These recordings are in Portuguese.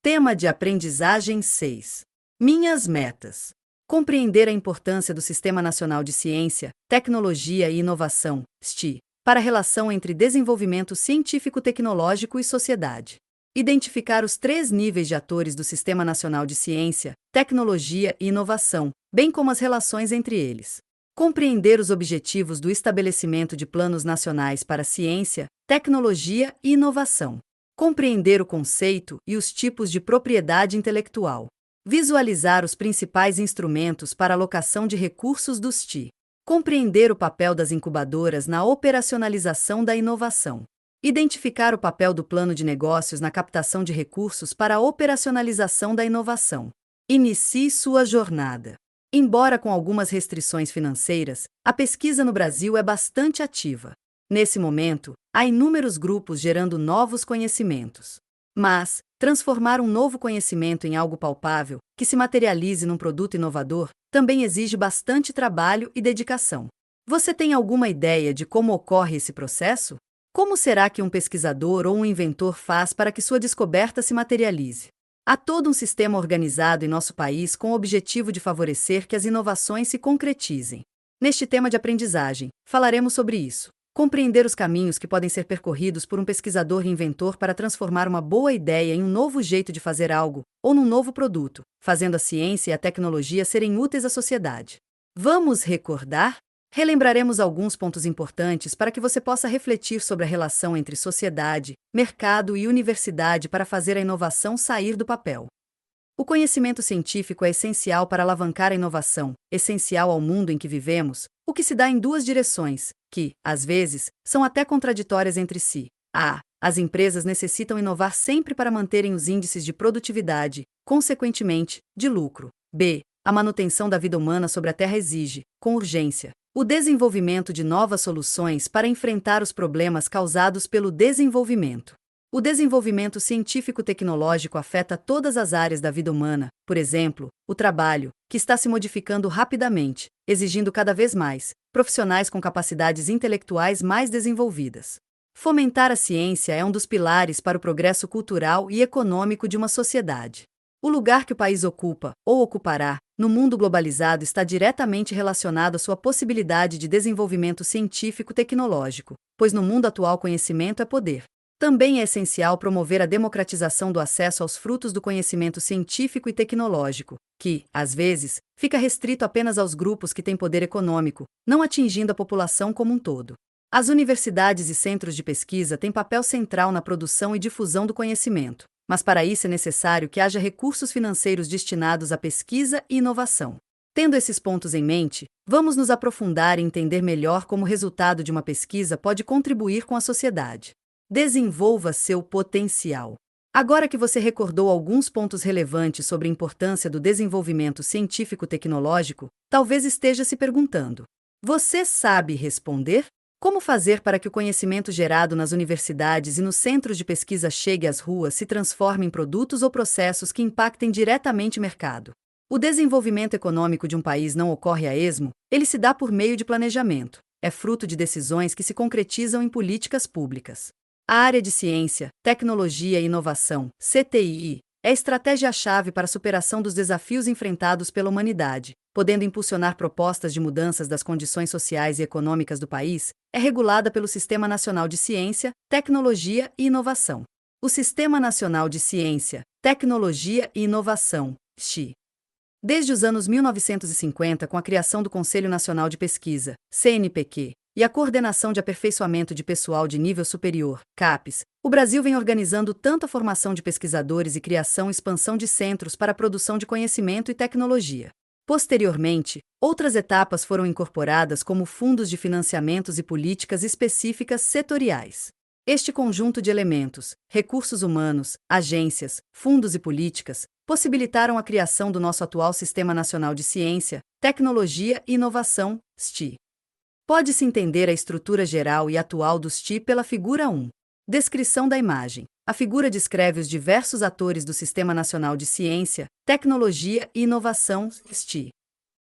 Tema de aprendizagem 6. Minhas metas. Compreender a importância do Sistema Nacional de Ciência, Tecnologia e Inovação, STI, para a relação entre desenvolvimento científico-tecnológico e sociedade. Identificar os 3 níveis de atores do Sistema Nacional de Ciência, Tecnologia e Inovação, bem como as relações entre eles. Compreender os objetivos do estabelecimento de planos nacionais para ciência, tecnologia e inovação. Compreender o conceito e os tipos de propriedade intelectual. Visualizar os principais instrumentos para alocação de recursos do STI. Compreender o papel das incubadoras na operacionalização da inovação. Identificar o papel do plano de negócios na captação de recursos para a operacionalização da inovação. Inicie sua jornada. Embora com algumas restrições financeiras, a pesquisa no Brasil é bastante ativa. Nesse momento, há inúmeros grupos gerando novos conhecimentos. Mas, transformar um novo conhecimento em algo palpável, que se materialize num produto inovador, também exige bastante trabalho e dedicação. Você tem alguma ideia de como ocorre esse processo? Como será que um pesquisador ou um inventor faz para que sua descoberta se materialize? Há todo um sistema organizado em nosso país com o objetivo de favorecer que as inovações se concretizem. Neste tema de aprendizagem, falaremos sobre isso. Compreender os caminhos que podem ser percorridos por um pesquisador e inventor para transformar uma boa ideia em um novo jeito de fazer algo, ou num novo produto, fazendo a ciência e a tecnologia serem úteis à sociedade. Vamos recordar? Relembraremos alguns pontos importantes para que você possa refletir sobre a relação entre sociedade, mercado e universidade para fazer a inovação sair do papel. O conhecimento científico é essencial para alavancar a inovação, essencial ao mundo em que vivemos, o que se dá em 2 direções, que, às vezes, são até contraditórias entre si. A. As empresas necessitam inovar sempre para manterem os índices de produtividade, consequentemente, de lucro. B. A manutenção da vida humana sobre a Terra exige, com urgência, o desenvolvimento de novas soluções para enfrentar os problemas causados pelo desenvolvimento. O desenvolvimento científico-tecnológico afeta todas as áreas da vida humana, por exemplo, o trabalho, que está se modificando rapidamente, exigindo cada vez mais profissionais com capacidades intelectuais mais desenvolvidas. Fomentar a ciência é um dos pilares para o progresso cultural e econômico de uma sociedade. O lugar que o país ocupa, ou ocupará, no mundo globalizado está diretamente relacionado à sua possibilidade de desenvolvimento científico-tecnológico, pois no mundo atual conhecimento é poder. Também é essencial promover a democratização do acesso aos frutos do conhecimento científico e tecnológico, que, às vezes, fica restrito apenas aos grupos que têm poder econômico, não atingindo a população como um todo. As universidades e centros de pesquisa têm papel central na produção e difusão do conhecimento, mas para isso é necessário que haja recursos financeiros destinados à pesquisa e inovação. Tendo esses pontos em mente, vamos nos aprofundar e entender melhor como o resultado de uma pesquisa pode contribuir com a sociedade. Desenvolva seu potencial. Agora que você recordou alguns pontos relevantes sobre a importância do desenvolvimento científico-tecnológico, talvez esteja se perguntando: você sabe responder? Como fazer para que o conhecimento gerado nas universidades e nos centros de pesquisa chegue às ruas, se transforme em produtos ou processos que impactem diretamente o mercado? O desenvolvimento econômico de um país não ocorre a esmo, ele se dá por meio de planejamento. É fruto de decisões que se concretizam em políticas públicas. A área de ciência, tecnologia e inovação, CTI, é a estratégia-chave para a superação dos desafios enfrentados pela humanidade, podendo impulsionar propostas de mudanças das condições sociais e econômicas do país. É regulada pelo Sistema Nacional de Ciência, Tecnologia e Inovação. O Sistema Nacional de Ciência, Tecnologia e Inovação, STI. Desde os anos 1950, com a criação do Conselho Nacional de Pesquisa, CNPq, e a Coordenação de Aperfeiçoamento de Pessoal de Nível Superior, CAPES, o Brasil vem organizando tanto a formação de pesquisadores e criação e expansão de centros para a produção de conhecimento e tecnologia. Posteriormente, outras etapas foram incorporadas como fundos de financiamentos e políticas específicas setoriais. Este conjunto de elementos, recursos humanos, agências, fundos e políticas, possibilitaram a criação do nosso atual Sistema Nacional de Ciência, Tecnologia e Inovação, STI. Pode-se entender a estrutura geral e atual do STI pela figura 1. Descrição da imagem. A figura descreve os diversos atores do Sistema Nacional de Ciência, Tecnologia e Inovação, STI.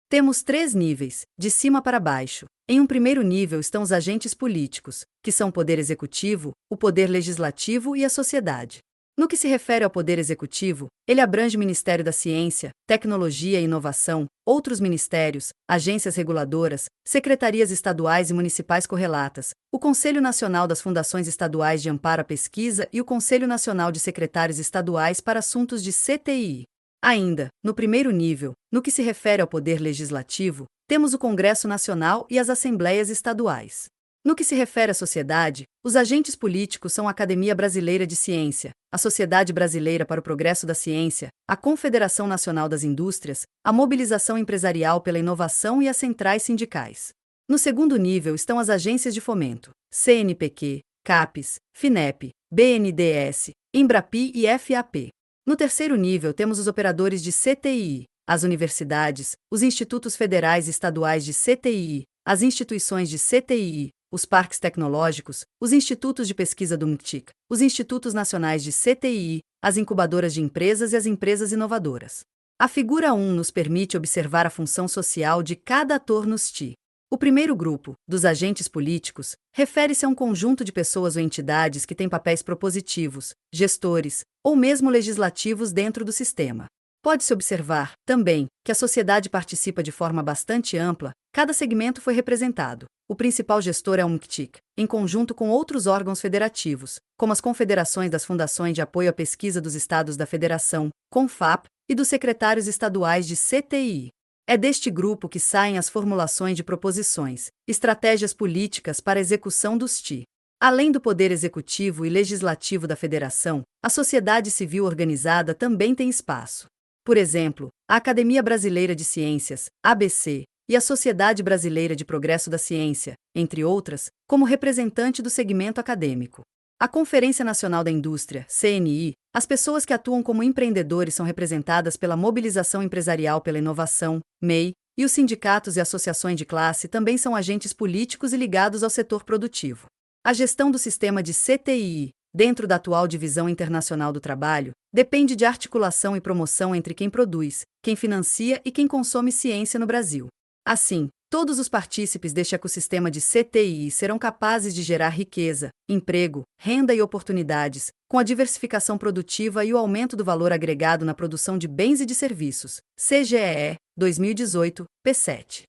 Temos 3 níveis, de cima para baixo. Em um primeiro nível estão os agentes políticos, que são o poder executivo, o poder legislativo e a sociedade. No que se refere ao Poder Executivo, ele abrange o Ministério da Ciência, Tecnologia e Inovação, outros ministérios, agências reguladoras, secretarias estaduais e municipais correlatas, o Conselho Nacional das Fundações Estaduais de Amparo à Pesquisa e o Conselho Nacional de Secretários Estaduais para Assuntos de CTI. Ainda, no primeiro nível, no que se refere ao Poder Legislativo, temos o Congresso Nacional e as Assembleias Estaduais. No que se refere à sociedade, os agentes políticos são a Academia Brasileira de Ciência, a Sociedade Brasileira para o Progresso da Ciência, a Confederação Nacional das Indústrias, a Mobilização Empresarial pela Inovação e as centrais sindicais. No segundo nível estão as agências de fomento, CNPq, CAPES, FINEP, BNDES, Embrapi e FAP. No terceiro nível temos os operadores de CTI, as universidades, os institutos federais e estaduais de CTI, as instituições de CTI, os parques tecnológicos, os institutos de pesquisa do MCTIC, os institutos nacionais de CTI, as incubadoras de empresas e as empresas inovadoras. A figura 1 nos permite observar a função social de cada ator nos TI. O primeiro grupo, dos agentes políticos, refere-se a um conjunto de pessoas ou entidades que têm papéis propositivos, gestores, ou mesmo legislativos dentro do sistema. Pode-se observar, também, que a sociedade participa de forma bastante ampla, cada segmento foi representado. O principal gestor é o MCTIC, em conjunto com outros órgãos federativos, como as confederações das Fundações de Apoio à Pesquisa dos Estados da Federação, CONFAP, e dos secretários estaduais de CTI. É deste grupo que saem as formulações de proposições, estratégias políticas para a execução dos TI. Além do Poder Executivo e Legislativo da Federação, a sociedade civil organizada também tem espaço. Por exemplo, a Academia Brasileira de Ciências, ABC, e a Sociedade Brasileira de Progresso da Ciência, entre outras, como representante do segmento acadêmico. A Conferência Nacional da Indústria, CNI, as pessoas que atuam como empreendedores são representadas pela Mobilização Empresarial pela Inovação, MEI, e os sindicatos e associações de classe também são agentes políticos e ligados ao setor produtivo. A gestão do sistema de CTI, dentro da atual Divisão Internacional do Trabalho, depende de articulação e promoção entre quem produz, quem financia e quem consome ciência no Brasil. Assim, todos os partícipes deste ecossistema de CTI serão capazes de gerar riqueza, emprego, renda e oportunidades, com a diversificação produtiva e o aumento do valor agregado na produção de bens e de serviços. CGEE, 2018, P7.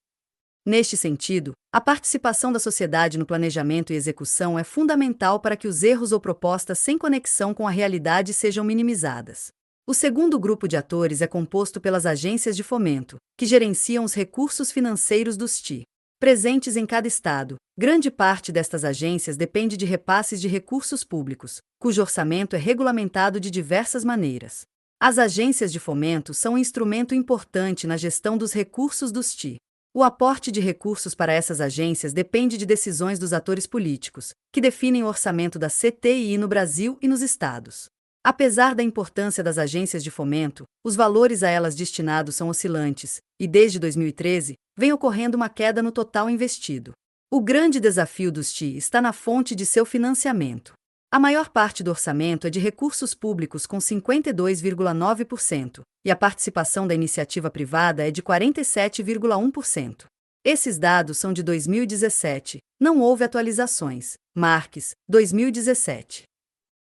Neste sentido, a participação da sociedade no planejamento e execução é fundamental para que os erros ou propostas sem conexão com a realidade sejam minimizadas. O segundo grupo de atores é composto pelas agências de fomento, que gerenciam os recursos financeiros dos TI. Presentes em cada estado, grande parte destas agências depende de repasses de recursos públicos, cujo orçamento é regulamentado de diversas maneiras. As agências de fomento são um instrumento importante na gestão dos recursos dos TI. O aporte de recursos para essas agências depende de decisões dos atores políticos, que definem o orçamento da CTI no Brasil e nos estados. Apesar da importância das agências de fomento, os valores a elas destinados são oscilantes, e desde 2013, vem ocorrendo uma queda no total investido. O grande desafio dos TI está na fonte de seu financiamento. A maior parte do orçamento é de recursos públicos com 52,9%, e a participação da iniciativa privada é de 47,1%. Esses dados são de 2017, não houve atualizações. Marques, 2017.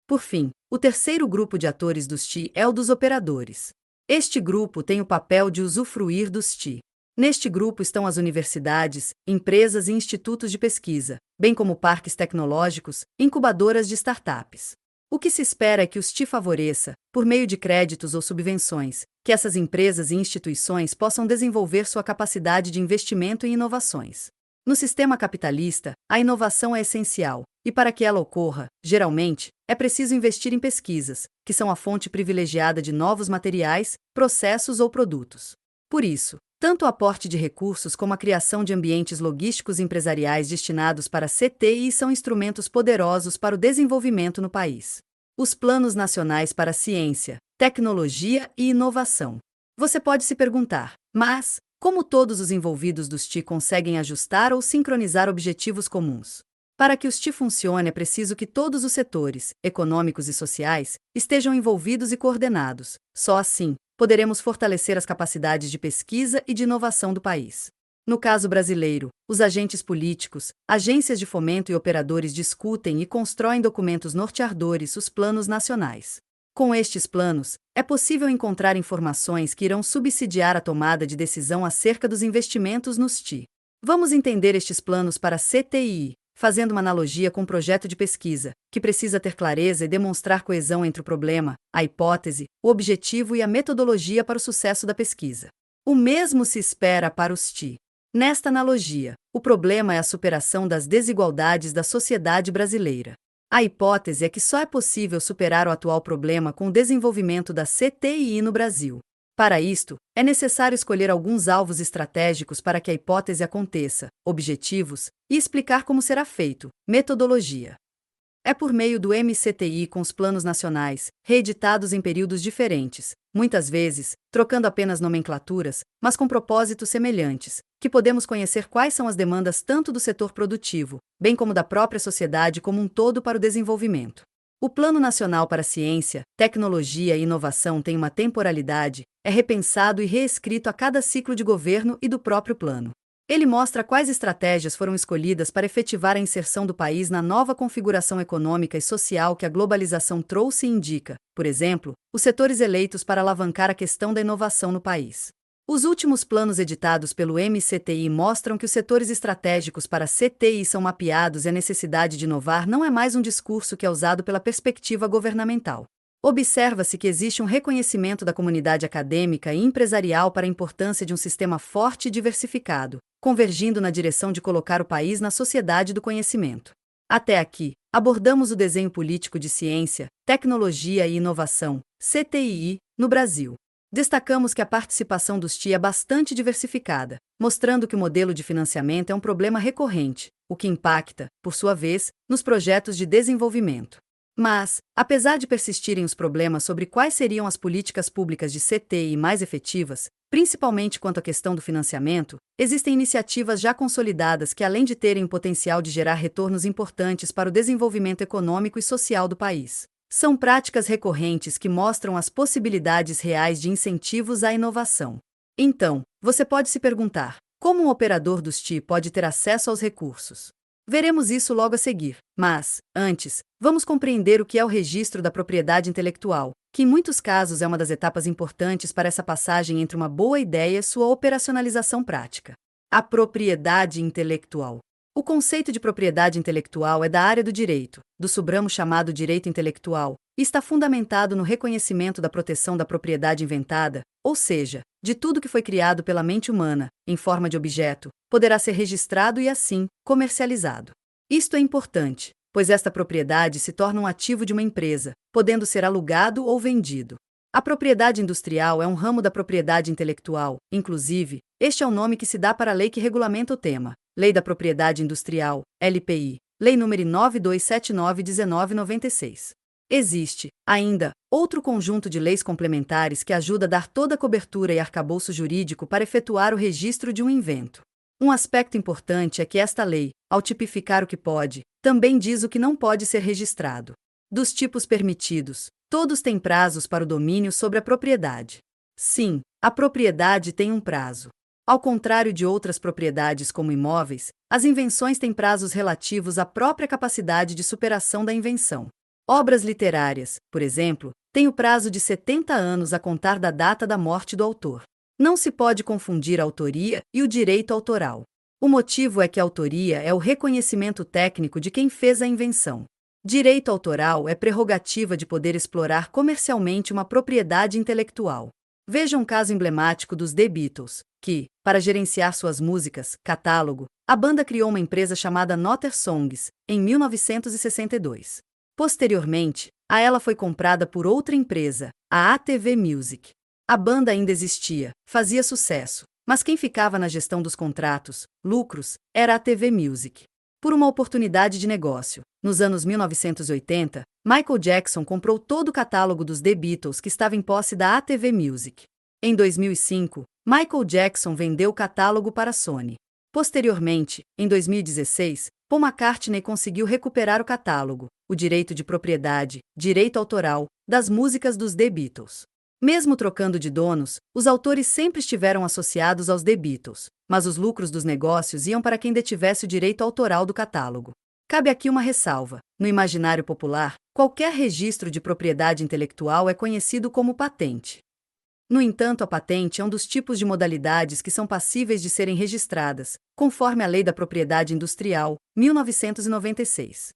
Por fim, o terceiro grupo de atores dos TI é o dos operadores. Este grupo tem o papel de usufruir dos TI. Neste grupo estão as universidades, empresas e institutos de pesquisa, bem como parques tecnológicos, incubadoras de startups. O que se espera é que os TI favoreça, por meio de créditos ou subvenções, que essas empresas e instituições possam desenvolver sua capacidade de investimento em inovações. No sistema capitalista, a inovação é essencial, e para que ela ocorra, geralmente, é preciso investir em pesquisas, que são a fonte privilegiada de novos materiais, processos ou produtos. Por isso, tanto o aporte de recursos como a criação de ambientes logísticos empresariais destinados para CTI são instrumentos poderosos para o desenvolvimento no país. Os Planos Nacionais para Ciência, Tecnologia e Inovação. Você pode se perguntar, mas como todos os envolvidos dos TI conseguem ajustar ou sincronizar objetivos comuns? Para que os TI funcione é preciso que todos os setores, econômicos e sociais, estejam envolvidos e coordenados. Só assim, poderemos fortalecer as capacidades de pesquisa e de inovação do país. No caso brasileiro, os agentes políticos, agências de fomento e operadores discutem e constroem documentos norteadores, os planos nacionais. Com estes planos, é possível encontrar informações que irão subsidiar a tomada de decisão acerca dos investimentos nos TI. Vamos entender estes planos para a CTI, fazendo uma analogia com um projeto de pesquisa, que precisa ter clareza e demonstrar coesão entre o problema, a hipótese, o objetivo e a metodologia para o sucesso da pesquisa. O mesmo se espera para os TI. Nesta analogia, o problema é a superação das desigualdades da sociedade brasileira. A hipótese é que só é possível superar o atual problema com o desenvolvimento da CTI no Brasil. Para isto, é necessário escolher alguns alvos estratégicos para que a hipótese aconteça, objetivos, e explicar como será feito, metodologia. É por meio do MCTI com os planos nacionais, reeditados em períodos diferentes, muitas vezes, trocando apenas nomenclaturas, mas com propósitos semelhantes, que podemos conhecer quais são as demandas tanto do setor produtivo, bem como da própria sociedade como um todo para o desenvolvimento. O Plano Nacional para Ciência, Tecnologia e Inovação tem uma temporalidade, é repensado e reescrito a cada ciclo de governo e do próprio plano. Ele mostra quais estratégias foram escolhidas para efetivar a inserção do país na nova configuração econômica e social que a globalização trouxe e indica, por exemplo, os setores eleitos para alavancar a questão da inovação no país. Os últimos planos editados pelo MCTI mostram que os setores estratégicos para a CTI são mapeados e a necessidade de inovar não é mais um discurso que é usado pela perspectiva governamental. Observa-se que existe um reconhecimento da comunidade acadêmica e empresarial para a importância de um sistema forte e diversificado, convergindo na direção de colocar o país na sociedade do conhecimento. Até aqui, abordamos o desenho político de ciência, tecnologia e inovação, CTI, no Brasil. Destacamos que a participação dos TI é bastante diversificada, mostrando que o modelo de financiamento é um problema recorrente, o que impacta, por sua vez, nos projetos de desenvolvimento. Mas, apesar de persistirem os problemas sobre quais seriam as políticas públicas de CTI mais efetivas, principalmente quanto à questão do financiamento, existem iniciativas já consolidadas que, além de terem o potencial de gerar retornos importantes para o desenvolvimento econômico e social do país, são práticas recorrentes que mostram as possibilidades reais de incentivos à inovação. Então, você pode se perguntar: como um operador dos TI pode ter acesso aos recursos? Veremos isso logo a seguir, mas, antes, vamos compreender o que é o registro da propriedade intelectual, que em muitos casos é uma das etapas importantes para essa passagem entre uma boa ideia e sua operacionalização prática. A propriedade intelectual. O conceito de propriedade intelectual é da área do direito, do subramo chamado direito intelectual, e está fundamentado no reconhecimento da proteção da propriedade inventada, ou seja, de tudo que foi criado pela mente humana, em forma de objeto, poderá ser registrado e, assim, comercializado. Isto é importante, pois esta propriedade se torna um ativo de uma empresa, podendo ser alugado ou vendido. A propriedade industrial é um ramo da propriedade intelectual, inclusive, este é o nome que se dá para a lei que regulamenta o tema, Lei da Propriedade Industrial, LPI, Lei nº 9279/1996. Existe, ainda, outro conjunto de leis complementares que ajuda a dar toda a cobertura e arcabouço jurídico para efetuar o registro de um invento. Um aspecto importante é que esta lei, ao tipificar o que pode, também diz o que não pode ser registrado. Dos tipos permitidos, todos têm prazos para o domínio sobre a propriedade. Sim, a propriedade tem um prazo. Ao contrário de outras propriedades como imóveis, as invenções têm prazos relativos à própria capacidade de superação da invenção. Obras literárias, por exemplo, têm o prazo de 70 anos a contar da data da morte do autor. Não se pode confundir a autoria e o direito autoral. O motivo é que a autoria é o reconhecimento técnico de quem fez a invenção. Direito autoral é prerrogativa de poder explorar comercialmente uma propriedade intelectual. Veja um caso emblemático dos The Beatles, que, para gerenciar suas músicas, catálogo, a banda criou uma empresa chamada Notter Songs, em 1962. Posteriormente, a ela foi comprada por outra empresa, a ATV Music. A banda ainda existia, fazia sucesso, mas quem ficava na gestão dos contratos, lucros, era a ATV Music. Por uma oportunidade de negócio, nos anos 1980, Michael Jackson comprou todo o catálogo dos The Beatles que estava em posse da ATV Music. Em 2005, Michael Jackson vendeu o catálogo para a Sony. Posteriormente, em 2016, Paul McCartney conseguiu recuperar o catálogo, o direito de propriedade, direito autoral, das músicas dos The Beatles. Mesmo trocando de donos, os autores sempre estiveram associados aos The Beatles, mas os lucros dos negócios iam para quem detivesse o direito autoral do catálogo. Cabe aqui uma ressalva. No imaginário popular, qualquer registro de propriedade intelectual é conhecido como patente. No entanto, a patente é um dos tipos de modalidades que são passíveis de serem registradas, conforme a Lei da Propriedade Industrial, 1996.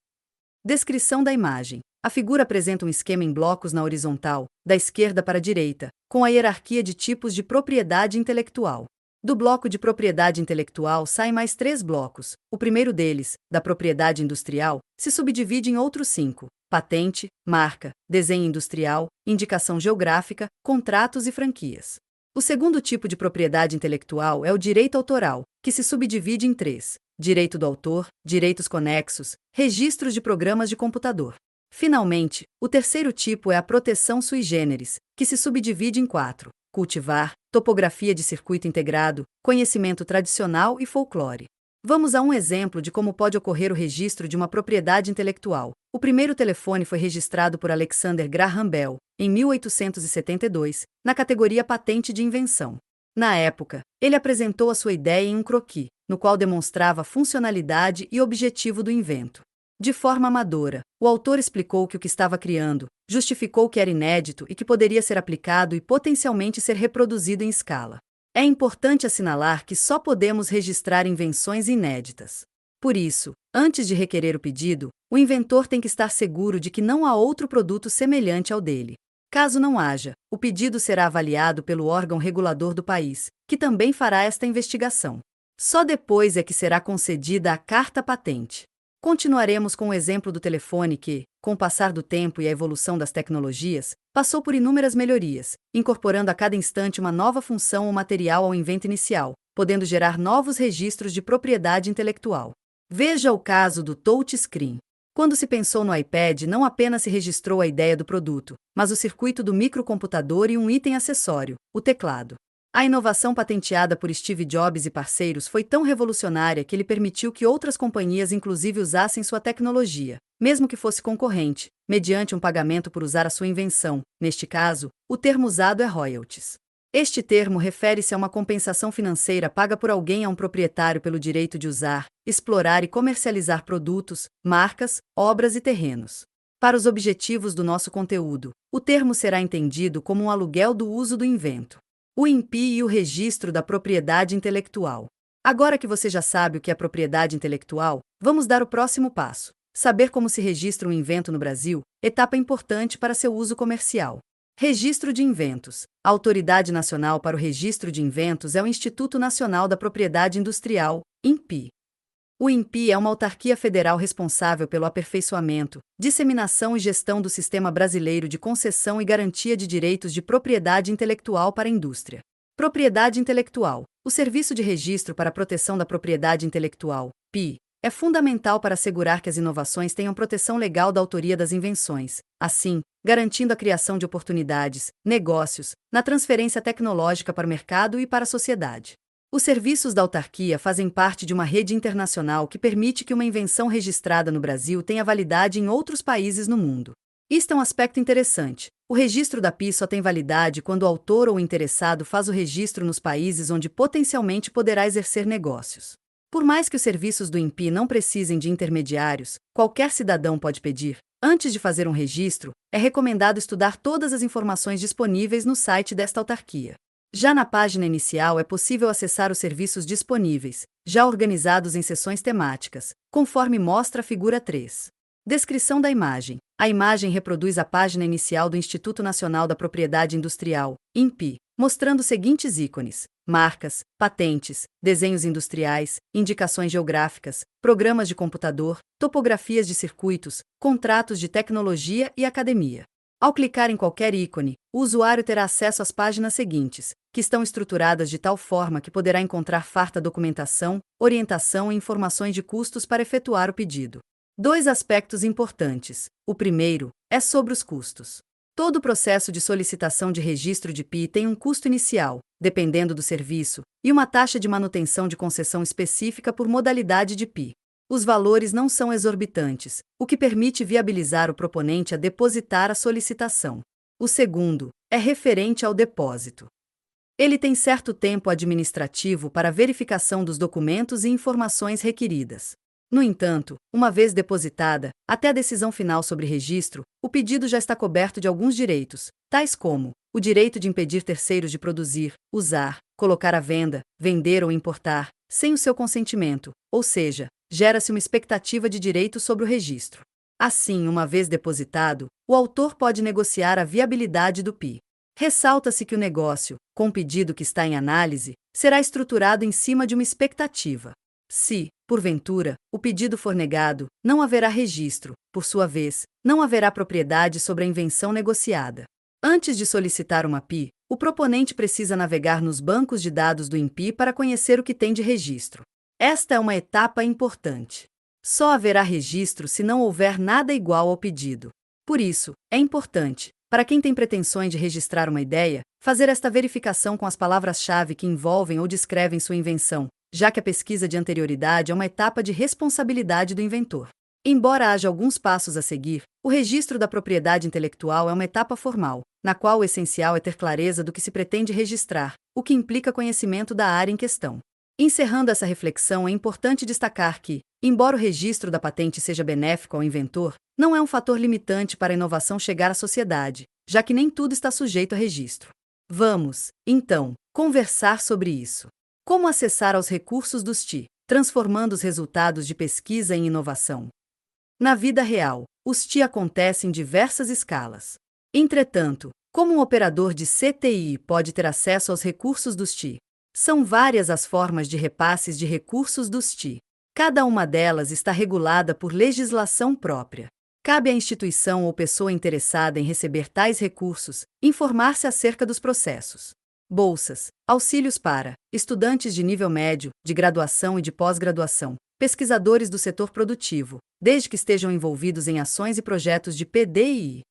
Descrição da imagem. A figura apresenta um esquema em blocos na horizontal, da esquerda para a direita, com a hierarquia de tipos de propriedade intelectual. Do bloco de propriedade intelectual saem mais 3 blocos. O primeiro deles, da propriedade industrial, se subdivide em outros 5: patente, marca, desenho industrial, indicação geográfica, contratos e franquias. O segundo tipo de propriedade intelectual é o direito autoral, que se subdivide em 3: direito do autor, direitos conexos, registros de programas de computador. Finalmente, o terceiro tipo é a proteção sui generis, que se subdivide em 4: cultivar, topografia de circuito integrado, conhecimento tradicional e folclore. Vamos a um exemplo de como pode ocorrer o registro de uma propriedade intelectual. O primeiro telefone foi registrado por Alexander Graham Bell, em 1872, na categoria patente de invenção. Na época, ele apresentou a sua ideia em um croquis, no qual demonstrava a funcionalidade e objetivo do invento. De forma amadora, o autor explicou que o que estava criando, justificou que era inédito e que poderia ser aplicado e potencialmente ser reproduzido em escala. É importante assinalar que só podemos registrar invenções inéditas. Por isso, antes de requerer o pedido, o inventor tem que estar seguro de que não há outro produto semelhante ao dele. Caso não haja, o pedido será avaliado pelo órgão regulador do país, que também fará esta investigação. Só depois é que será concedida a carta patente. Continuaremos com o exemplo do telefone que, com o passar do tempo e a evolução das tecnologias, passou por inúmeras melhorias, incorporando a cada instante uma nova função ou material ao invento inicial, podendo gerar novos registros de propriedade intelectual. Veja o caso do touchscreen. Quando se pensou no iPad, não apenas se registrou a ideia do produto, mas o circuito do microcomputador e um item acessório, o teclado. A inovação patenteada por Steve Jobs e parceiros foi tão revolucionária que ele permitiu que outras companhias inclusive usassem sua tecnologia, mesmo que fosse concorrente, mediante um pagamento por usar a sua invenção. Neste caso, o termo usado é royalties. Este termo refere-se a uma compensação financeira paga por alguém a um proprietário pelo direito de usar, explorar e comercializar produtos, marcas, obras e terrenos. Para os objetivos do nosso conteúdo, o termo será entendido como um aluguel do uso do invento. O INPI e o registro da propriedade intelectual. Agora que você já sabe o que é propriedade intelectual, vamos dar o próximo passo: saber como se registra um invento no Brasil, etapa importante para seu uso comercial. Registro de inventos. A Autoridade Nacional para o Registro de Inventos é o Instituto Nacional da Propriedade Industrial, INPI. O INPI é uma autarquia federal responsável pelo aperfeiçoamento, disseminação e gestão do Sistema Brasileiro de Concessão e Garantia de Direitos de Propriedade Intelectual para a Indústria. Propriedade Intelectual. O Serviço de Registro para a Proteção da Propriedade Intelectual, PI, é fundamental para assegurar que as inovações tenham proteção legal da autoria das invenções, assim, garantindo a criação de oportunidades, negócios, na transferência tecnológica para o mercado e para a sociedade. Os serviços da autarquia fazem parte de uma rede internacional que permite que uma invenção registrada no Brasil tenha validade em outros países no mundo. Isto é um aspecto interessante. O registro da PI só tem validade quando o autor ou o interessado faz o registro nos países onde potencialmente poderá exercer negócios. Por mais que os serviços do INPI não precisem de intermediários, qualquer cidadão pode pedir. Antes de fazer um registro, é recomendado estudar todas as informações disponíveis no site desta autarquia. Já na página inicial é possível acessar os serviços disponíveis, já organizados em seções temáticas, conforme mostra a figura 3. Descrição da imagem. A imagem reproduz a página inicial do Instituto Nacional da Propriedade Industrial, INPI, mostrando os seguintes ícones: marcas, patentes, desenhos industriais, indicações geográficas, programas de computador, topografias de circuitos, contratos de tecnologia e academia. Ao clicar em qualquer ícone, o usuário terá acesso às páginas seguintes, que estão estruturadas de tal forma que poderá encontrar farta documentação, orientação e informações de custos para efetuar o pedido. 2 aspectos importantes. O primeiro é sobre os custos. Todo o processo de solicitação de registro de PI tem um custo inicial, dependendo do serviço, e uma taxa de manutenção de concessão específica por modalidade de PI. Os valores não são exorbitantes, o que permite viabilizar o proponente a depositar a solicitação. O segundo é referente ao depósito. Ele tem certo tempo administrativo para verificação dos documentos e informações requeridas. No entanto, uma vez depositada, até a decisão final sobre registro, o pedido já está coberto de alguns direitos, tais como o direito de impedir terceiros de produzir, usar, colocar à venda, vender ou importar, sem o seu consentimento, ou seja, gera-se uma expectativa de direito sobre o registro. Assim, uma vez depositado, o autor pode negociar a viabilidade do PI. Ressalta-se que o negócio, com o pedido que está em análise, será estruturado em cima de uma expectativa. Se, porventura, o pedido for negado, não haverá registro, por sua vez, não haverá propriedade sobre a invenção negociada. Antes de solicitar uma PI, o proponente precisa navegar nos bancos de dados do INPI para conhecer o que tem de registro. Esta é uma etapa importante. Só haverá registro se não houver nada igual ao pedido. Por isso, é importante, para quem tem pretensões de registrar uma ideia, fazer esta verificação com as palavras-chave que envolvem ou descrevem sua invenção, já que a pesquisa de anterioridade é uma etapa de responsabilidade do inventor. Embora haja alguns passos a seguir, o registro da propriedade intelectual é uma etapa formal, na qual o essencial é ter clareza do que se pretende registrar, o que implica conhecimento da área em questão. Encerrando essa reflexão, é importante destacar que, embora o registro da patente seja benéfico ao inventor, não é um fator limitante para a inovação chegar à sociedade, já que nem tudo está sujeito a registro. Vamos, então, conversar sobre isso. Como acessar aos recursos dos TI, transformando os resultados de pesquisa em inovação? Na vida real, os TI acontecem em diversas escalas. Entretanto, como um operador de CTI pode ter acesso aos recursos dos TI? São várias as formas de repasses de recursos dos TI. Cada uma delas está regulada por legislação própria. Cabe à instituição ou pessoa interessada em receber tais recursos informar-se acerca dos processos. Bolsas, auxílios para estudantes de nível médio, de graduação e de pós-graduação, pesquisadores do setor produtivo, desde que estejam envolvidos em ações e projetos de PDI.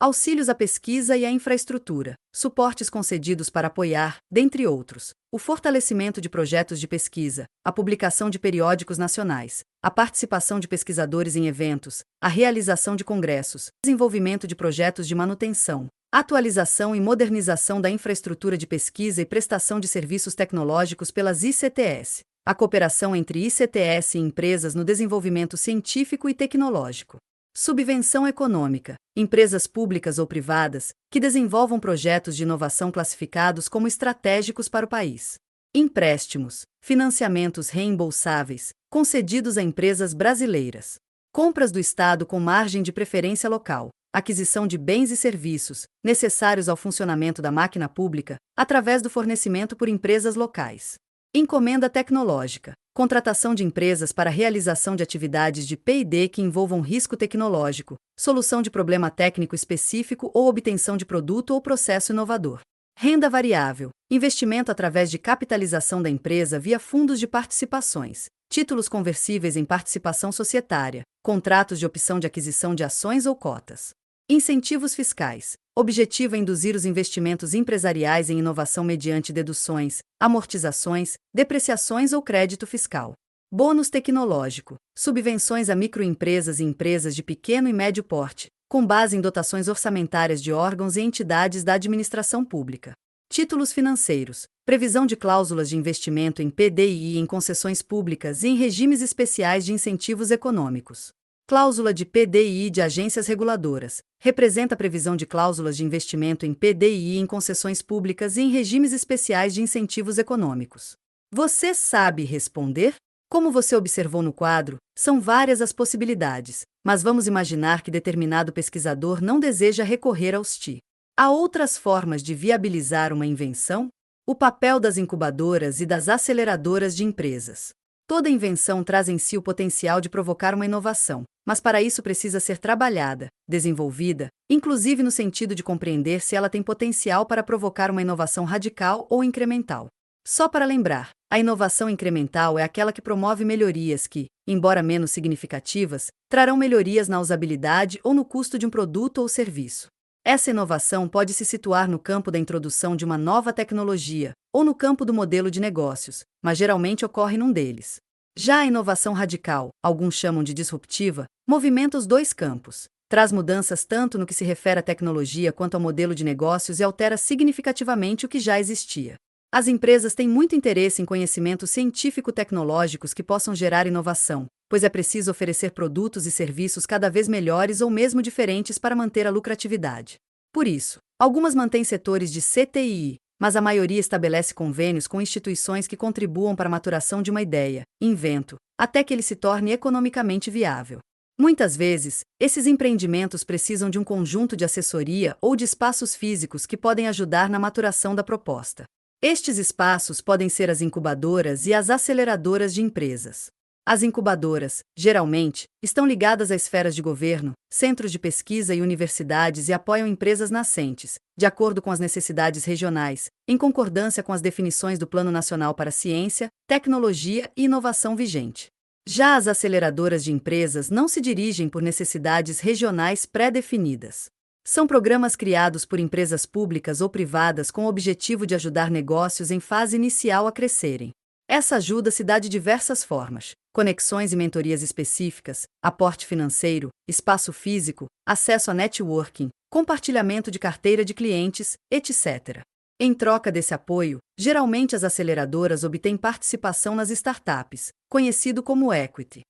Auxílios à pesquisa e à infraestrutura, suportes concedidos para apoiar, dentre outros, o fortalecimento de projetos de pesquisa, a publicação de periódicos nacionais, a participação de pesquisadores em eventos, a realização de congressos, desenvolvimento de projetos de manutenção, atualização e modernização da infraestrutura de pesquisa e prestação de serviços tecnológicos pelas ICTS, a cooperação entre ICTS e empresas no desenvolvimento científico e tecnológico. Subvenção econômica, empresas públicas ou privadas, que desenvolvam projetos de inovação classificados como estratégicos para o país. Empréstimos, financiamentos reembolsáveis, concedidos a empresas brasileiras. Compras do Estado com margem de preferência local, aquisição de bens e serviços, necessários ao funcionamento da máquina pública, através do fornecimento por empresas locais. Encomenda tecnológica, contratação de empresas para realização de atividades de P&D que envolvam risco tecnológico, solução de problema técnico específico ou obtenção de produto ou processo inovador. Renda variável, investimento através de capitalização da empresa via fundos de participações, títulos conversíveis em participação societária, contratos de opção de aquisição de ações ou cotas. Incentivos fiscais. Objetivo é induzir os investimentos empresariais em inovação mediante deduções, amortizações, depreciações ou crédito fiscal. Bônus tecnológico. Subvenções a microempresas e empresas de pequeno e médio porte, com base em dotações orçamentárias de órgãos e entidades da administração pública. Títulos financeiros. Previsão de cláusulas de investimento em PDI em concessões públicas e em regimes especiais de incentivos econômicos. Cláusula de PDI de agências reguladoras. Representa a previsão de cláusulas de investimento em PDI em concessões públicas e em regimes especiais de incentivos econômicos. Você sabe responder? Como você observou no quadro, são várias as possibilidades, mas vamos imaginar que determinado pesquisador não deseja recorrer aos TI. Há outras formas de viabilizar uma invenção? O papel das incubadoras e das aceleradoras de empresas. Toda invenção traz em si o potencial de provocar uma inovação, mas para isso precisa ser trabalhada, desenvolvida, inclusive no sentido de compreender se ela tem potencial para provocar uma inovação radical ou incremental. Só para lembrar, a inovação incremental é aquela que promove melhorias que, embora menos significativas, trarão melhorias na usabilidade ou no custo de um produto ou serviço. Essa inovação pode se situar no campo da introdução de uma nova tecnologia, ou no campo do modelo de negócios, mas geralmente ocorre num deles. Já a inovação radical, alguns chamam de disruptiva, movimenta os dois campos, traz mudanças tanto no que se refere à tecnologia quanto ao modelo de negócios e altera significativamente o que já existia. As empresas têm muito interesse em conhecimentos científico-tecnológicos que possam gerar inovação, pois é preciso oferecer produtos e serviços cada vez melhores ou mesmo diferentes para manter a lucratividade. Por isso, algumas mantêm setores de CTI, mas a maioria estabelece convênios com instituições que contribuam para a maturação de uma ideia, invento, até que ele se torne economicamente viável. Muitas vezes, esses empreendimentos precisam de um conjunto de assessoria ou de espaços físicos que podem ajudar na maturação da proposta. Estes espaços podem ser as incubadoras e as aceleradoras de empresas. As incubadoras, geralmente, estão ligadas a esferas de governo, centros de pesquisa e universidades e apoiam empresas nascentes, de acordo com as necessidades regionais, em concordância com as definições do Plano Nacional para a Ciência, Tecnologia e Inovação vigente. Já as aceleradoras de empresas não se dirigem por necessidades regionais pré-definidas. São programas criados por empresas públicas ou privadas com o objetivo de ajudar negócios em fase inicial a crescerem. Essa ajuda se dá de diversas formas: conexões e mentorias específicas, aporte financeiro, espaço físico, acesso a networking, compartilhamento de carteira de clientes, etc. Em troca desse apoio, geralmente as aceleradoras obtêm participação nas startups, conhecido como equity.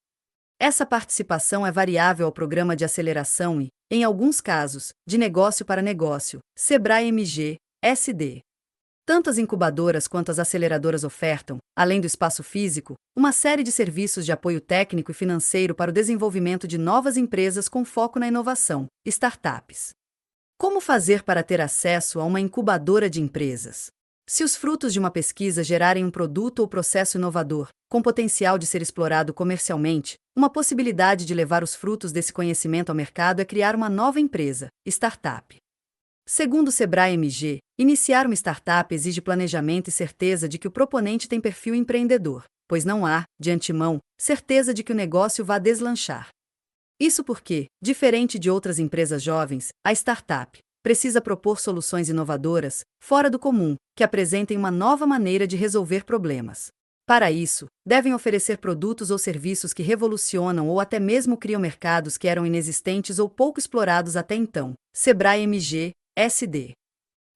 Essa participação é variável ao programa de aceleração e, em alguns casos, de negócio para negócio, Sebrae-MG, SD. Tanto as incubadoras quanto as aceleradoras ofertam, além do espaço físico, uma série de serviços de apoio técnico e financeiro para o desenvolvimento de novas empresas com foco na inovação, startups. Como fazer para ter acesso a uma incubadora de empresas? Se os frutos de uma pesquisa gerarem um produto ou processo inovador, com potencial de ser explorado comercialmente, uma possibilidade de levar os frutos desse conhecimento ao mercado é criar uma nova empresa, startup. Segundo o Sebrae-MG, iniciar uma startup exige planejamento e certeza de que o proponente tem perfil empreendedor, pois não há, de antemão, certeza de que o negócio vá deslanchar. Isso porque, diferente de outras empresas jovens, a startup precisa propor soluções inovadoras, fora do comum, que apresentem uma nova maneira de resolver problemas. Para isso, devem oferecer produtos ou serviços que revolucionam ou até mesmo criam mercados que eram inexistentes ou pouco explorados até então. Sebrae-MG, SD.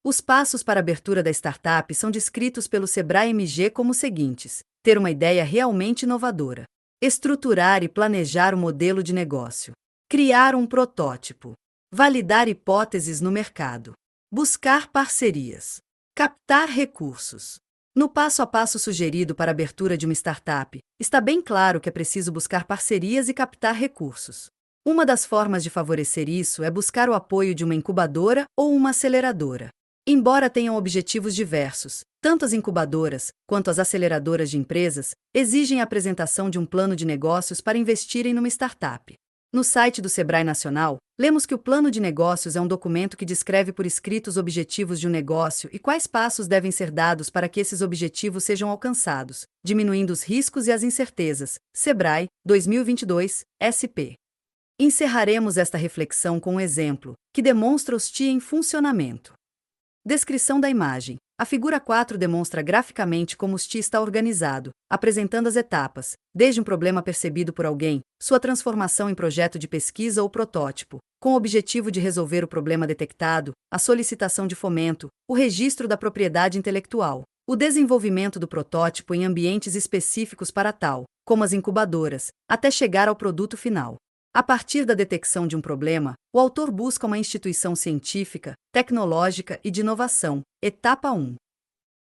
Os passos para a abertura da startup são descritos pelo Sebrae-MG como os seguintes: ter uma ideia realmente inovadora, estruturar e planejar o modelo de negócio, criar um protótipo, validar hipóteses no mercado, buscar parcerias, captar recursos. No passo a passo sugerido para a abertura de uma startup, está bem claro que é preciso buscar parcerias e captar recursos. Uma das formas de favorecer isso é buscar o apoio de uma incubadora ou uma aceleradora. Embora tenham objetivos diversos, tanto as incubadoras quanto as aceleradoras de empresas exigem a apresentação de um plano de negócios para investirem numa startup. No site do Sebrae Nacional, lemos que o plano de negócios é um documento que descreve por escrito os objetivos de um negócio e quais passos devem ser dados para que esses objetivos sejam alcançados, diminuindo os riscos e as incertezas. Sebrae, 2022, SP. Encerraremos esta reflexão com um exemplo, que demonstra os TI em funcionamento. Descrição da imagem. A figura 4 demonstra graficamente como o TI está organizado, apresentando as etapas, desde um problema percebido por alguém, sua transformação em projeto de pesquisa ou protótipo, com o objetivo de resolver o problema detectado, a solicitação de fomento, o registro da propriedade intelectual, o desenvolvimento do protótipo em ambientes específicos para tal, como as incubadoras, até chegar ao produto final. A partir da detecção de um problema, o autor busca uma instituição científica, tecnológica e de inovação, etapa 1.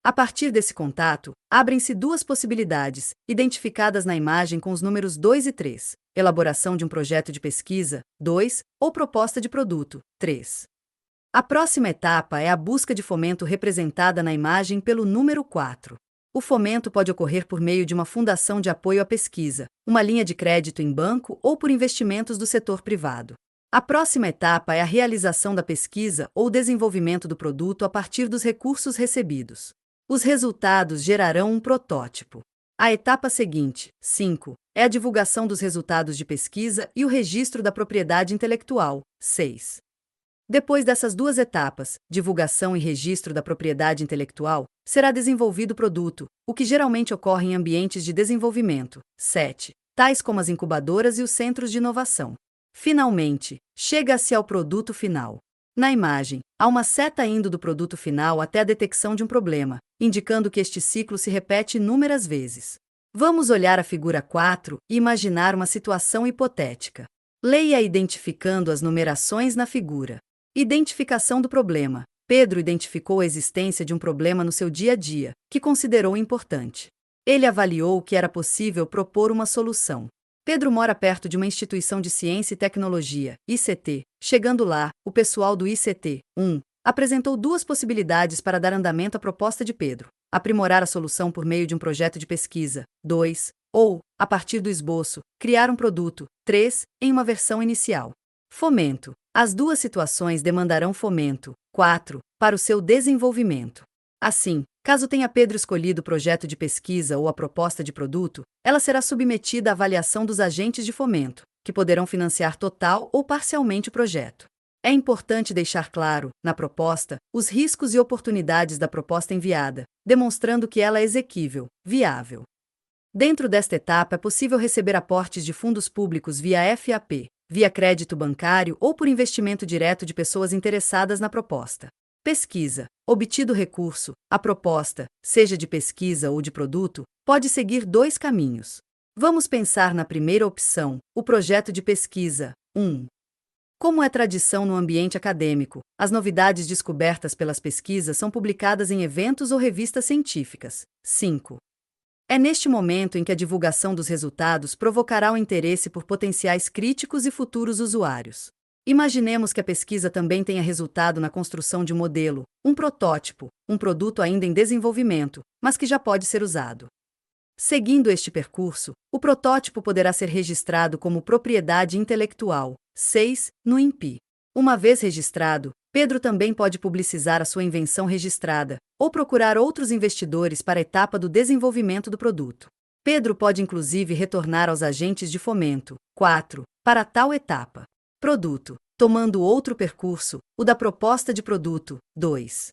A partir desse contato, abrem-se duas possibilidades, identificadas na imagem com os números 2 e 3, elaboração de um projeto de pesquisa, 2, ou proposta de produto, 3. A próxima etapa é a busca de fomento representada na imagem pelo número 4. O fomento pode ocorrer por meio de uma fundação de apoio à pesquisa, uma linha de crédito em banco ou por investimentos do setor privado. A próxima etapa é a realização da pesquisa ou desenvolvimento do produto a partir dos recursos recebidos. Os resultados gerarão um protótipo. A etapa seguinte, 5, é a divulgação dos resultados de pesquisa e o registro da propriedade intelectual, 6. Depois dessas duas etapas, divulgação e registro da propriedade intelectual, será desenvolvido o produto, o que geralmente ocorre em ambientes de desenvolvimento, 7, tais como as incubadoras e os centros de inovação. Finalmente, chega-se ao produto final. Na imagem, há uma seta indo do produto final até a detecção de um problema, indicando que este ciclo se repete inúmeras vezes. Vamos olhar a figura 4 e imaginar uma situação hipotética. Leia identificando as numerações na figura. Identificação do problema. Pedro identificou a existência de um problema no seu dia a dia, que considerou importante. Ele avaliou que era possível propor uma solução. Pedro mora perto de uma instituição de ciência e tecnologia, ICT. Chegando lá, o pessoal do ICT, apresentou duas possibilidades para dar andamento à proposta de Pedro: aprimorar a solução por meio de um projeto de pesquisa, 2, ou, a partir do esboço, criar um produto, 3, em uma versão inicial. Fomento. As duas situações demandarão fomento, 4, para o seu desenvolvimento. Assim, caso tenha Pedro escolhido o projeto de pesquisa ou a proposta de produto, ela será submetida à avaliação dos agentes de fomento, que poderão financiar total ou parcialmente o projeto. É importante deixar claro, na proposta, os riscos e oportunidades da proposta enviada, demonstrando que ela é exequível, viável. Dentro desta etapa é possível receber aportes de fundos públicos via FAP, via crédito bancário ou por investimento direto de pessoas interessadas na proposta. Pesquisa. Obtido o recurso, a proposta, seja de pesquisa ou de produto, pode seguir dois caminhos. Vamos pensar na primeira opção, o projeto de pesquisa. 1. Como é tradição no ambiente acadêmico, as novidades descobertas pelas pesquisas são publicadas em eventos ou revistas científicas. 5. É neste momento em que a divulgação dos resultados provocará o interesse por potenciais críticos e futuros usuários. Imaginemos que a pesquisa também tenha resultado na construção de um modelo, um protótipo, um produto ainda em desenvolvimento, mas que já pode ser usado. Seguindo este percurso, o protótipo poderá ser registrado como propriedade intelectual, 6, no INPI. Uma vez registrado, Pedro também pode publicizar a sua invenção registrada, ou procurar outros investidores para a etapa do desenvolvimento do produto. Pedro pode inclusive retornar aos agentes de fomento, 4, para tal etapa. Produto. Tomando outro percurso, o da proposta de produto, 2.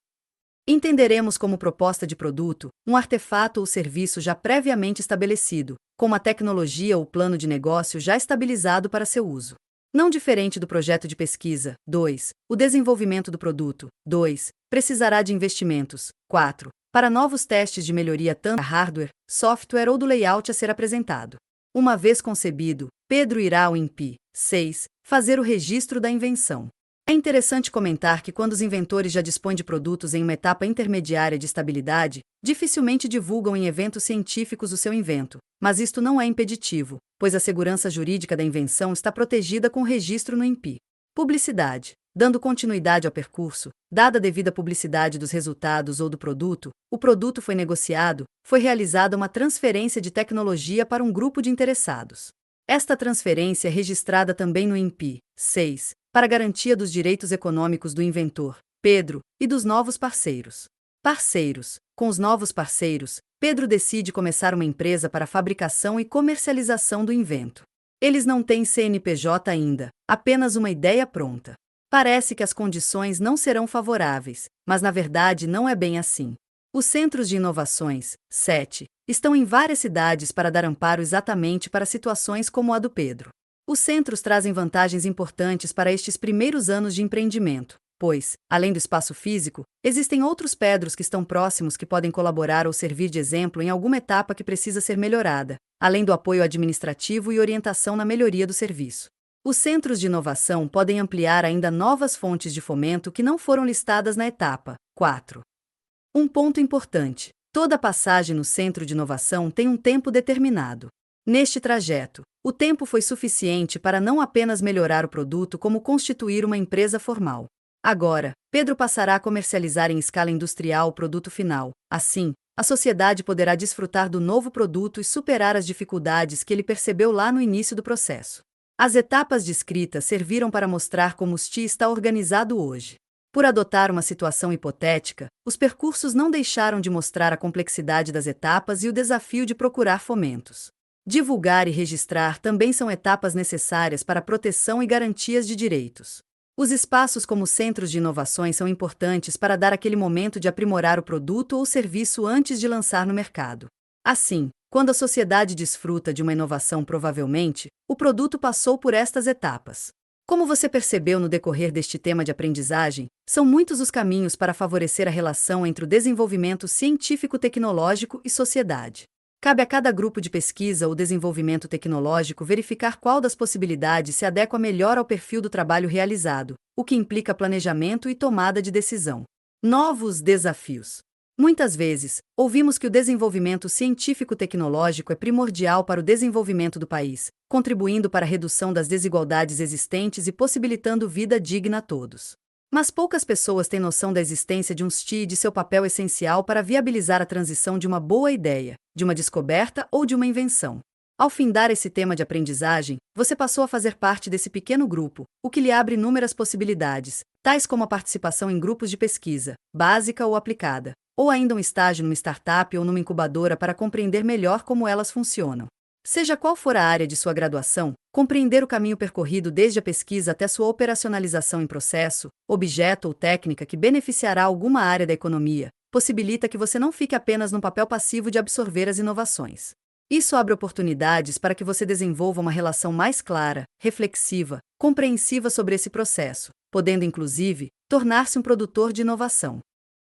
Entenderemos como proposta de produto um artefato ou serviço já previamente estabelecido, com uma tecnologia ou plano de negócio já estabilizado para seu uso. Não diferente do projeto de pesquisa, 2, o desenvolvimento do produto, 2, precisará de investimentos, 4, para novos testes de melhoria tanto do hardware, software ou do layout a ser apresentado. Uma vez concebido, Pedro irá ao INPI, 6, fazer o registro da invenção. É interessante comentar que quando os inventores já dispõem de produtos em uma etapa intermediária de estabilidade, dificilmente divulgam em eventos científicos o seu invento, mas isto não é impeditivo, pois a segurança jurídica da invenção está protegida com o registro no INPI. Publicidade. Dando continuidade ao percurso, dada a devida publicidade dos resultados ou do produto, o produto foi negociado, foi realizada uma transferência de tecnologia para um grupo de interessados. Esta transferência é registrada também no INPI, 6, para garantia dos direitos econômicos do inventor, Pedro, e dos novos parceiros. Parceiros. Com os novos parceiros, Pedro decide começar uma empresa para a fabricação e comercialização do invento. Eles não têm CNPJ ainda, apenas uma ideia pronta. Parece que as condições não serão favoráveis, mas na verdade não é bem assim. Os centros de inovações, 7, estão em várias cidades para dar amparo exatamente para situações como a do Pedro. Os centros trazem vantagens importantes para estes primeiros anos de empreendimento, pois, além do espaço físico, existem outros Pedros que estão próximos que podem colaborar ou servir de exemplo em alguma etapa que precisa ser melhorada, além do apoio administrativo e orientação na melhoria do serviço. Os centros de inovação podem ampliar ainda novas fontes de fomento que não foram listadas na etapa 4. Um ponto importante: toda passagem no centro de inovação tem um tempo determinado. Neste trajeto, o tempo foi suficiente para não apenas melhorar o produto como constituir uma empresa formal. Agora, Pedro passará a comercializar em escala industrial o produto final. Assim, a sociedade poderá desfrutar do novo produto e superar as dificuldades que ele percebeu lá no início do processo. As etapas descritas serviram para mostrar como o STI está organizado hoje. Por adotar uma situação hipotética, os percursos não deixaram de mostrar a complexidade das etapas e o desafio de procurar fomentos. Divulgar e registrar também são etapas necessárias para a proteção e garantias de direitos. Os espaços como centros de inovações são importantes para dar aquele momento de aprimorar o produto ou serviço antes de lançar no mercado. Assim, quando a sociedade desfruta de uma inovação, provavelmente, o produto passou por estas etapas. Como você percebeu no decorrer deste tema de aprendizagem, são muitos os caminhos para favorecer a relação entre o desenvolvimento científico-tecnológico e sociedade. Cabe a cada grupo de pesquisa ou desenvolvimento tecnológico verificar qual das possibilidades se adequa melhor ao perfil do trabalho realizado, o que implica planejamento e tomada de decisão. Novos desafios. Muitas vezes, ouvimos que o desenvolvimento científico-tecnológico é primordial para o desenvolvimento do país, contribuindo para a redução das desigualdades existentes e possibilitando vida digna a todos. Mas poucas pessoas têm noção da existência de um STI e de seu papel essencial para viabilizar a transição de uma boa ideia, de uma descoberta ou de uma invenção. Ao findar esse tema de aprendizagem, você passou a fazer parte desse pequeno grupo, o que lhe abre inúmeras possibilidades, tais como a participação em grupos de pesquisa, básica ou aplicada, ou ainda um estágio numa startup ou numa incubadora para compreender melhor como elas funcionam. Seja qual for a área de sua graduação, compreender o caminho percorrido desde a pesquisa até sua operacionalização em processo, objeto ou técnica que beneficiará alguma área da economia, possibilita que você não fique apenas no papel passivo de absorver as inovações. Isso abre oportunidades para que você desenvolva uma relação mais clara, reflexiva, compreensiva sobre esse processo, podendo inclusive tornar-se um produtor de inovação.